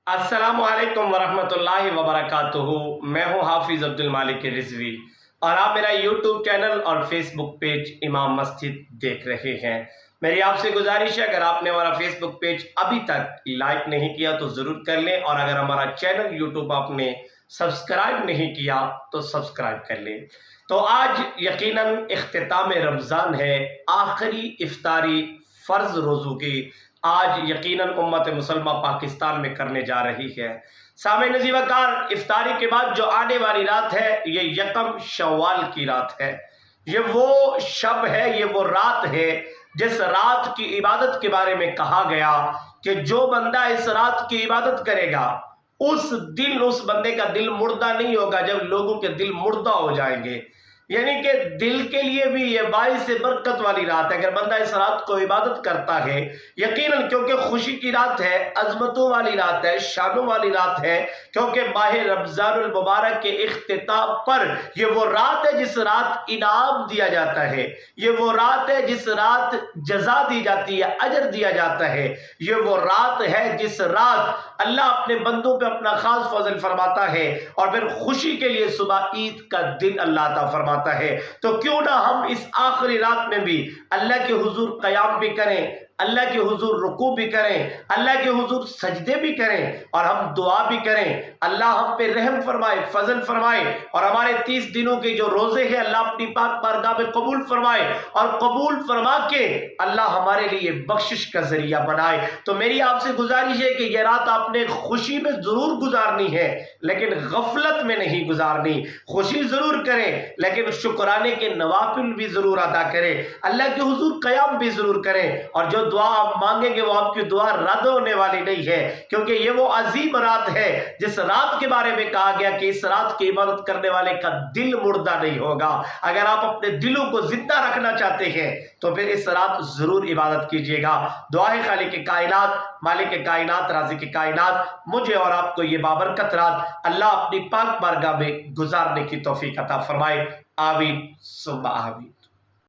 السلام علیکم ورحمۃ اللہ وبرکاتہ۔ میں ہوں حافظ عبد المالک رضوی اور آپ میرا یوٹیوب چینل اور فیس بک پیج امام مسجد دیکھ رہے ہیں۔ میری آپ سے گزارش ہے، اگر آپ نے ہمارا فیس بک پیج ابھی تک لائک نہیں کیا تو ضرور کر لیں، اور اگر ہمارا چینل یوٹیوب آپ نے سبسکرائب نہیں کیا تو سبسکرائب کر لیں۔ تو آج یقیناً اختتام رمضان ہے، آخری افطاری فرض روزوں کی آج یقیناً امت مسلمہ پاکستان میں کرنے جا رہی ہے۔ سامعین عزیز وقار، افطاری کے بعد جو آنے والی رات ہے یہ یکم شوال کی رات ہے۔ یہ وہ شب ہے، یہ وہ رات ہے جس رات کی عبادت کے بارے میں کہا گیا کہ جو بندہ اس رات کی عبادت کرے گا اس بندے کا دل مردہ نہیں ہوگا جب لوگوں کے دل مردہ ہو جائیں گے۔ یعنی کہ دل کے لیے بھی یہ باعث برکت والی رات ہے اگر بندہ اس رات کو عبادت کرتا ہے، یقیناً کیونکہ خوشی کی رات ہے، عظمتوں والی رات ہے، شانوں والی رات ہے، کیونکہ ماہ رمضان المبارک کے اختتام پر یہ وہ رات ہے جس رات انعام دیا جاتا ہے، یہ وہ رات ہے جس رات جزا دی جاتی ہے، اجر دیا جاتا ہے، یہ وہ رات ہے جس رات اللہ اپنے بندوں پہ اپنا خاص فضل فرماتا ہے اور پھر خوشی کے لیے صبح عید کا دن اللہ عطا فرماتا ہے۔ تو کیوں نہ ہم اس آخری رات میں بھی اللہ کے حضور قیام بھی کریں، اللہ کے حضور رکوع بھی کریں، اللہ کے حضور سجدے بھی کریں، اور ہم دعا بھی کریں اللہ ہم پہ رحم فرمائے، فضل فرمائے، اور ہمارے 30 دنوں کے جو روزے ہیں اللہ اپنی پاک بارگاہ میں قبول فرمائے، اور قبول فرما کے اللہ ہمارے لیے بخشش کا ذریعہ بنائے۔ تو میری آپ سے گزارش ہے کہ یہ رات آپ نے خوشی میں ضرور گزارنی ہے لیکن غفلت میں نہیں گزارنی۔ خوشی ضرور کریں لیکن شکرانے کے نوافل بھی ضرور ادا کریں، اللہ کے حضور قیام بھی ضرور کریں، اور جو دعا آپ مانگیں گے وہ آپ کی دعا رد ہونے والی نہیں ہے، کیونکہ یہ وہ عظیم رات ہے جس رات کے بارے میں کہا گیا کہ اس رات کی عبادت کرنے والے کا دل مردہ نہیں ہوگا۔ اگر آپ اپنے دلوں کو زندہ رکھنا چاہتے ہیں تو پھر اس رات ضرور عبادت کیجئے گا۔ دعا ہے خالق کائنات، مالک کائنات، رازق کائنات، مجھے اور آپ کو یہ بابرکت رات اللہ اپنی پاک بارگاہ میں گزارنے کی توفیق عطا فرمائے۔ آمین ثم آمین۔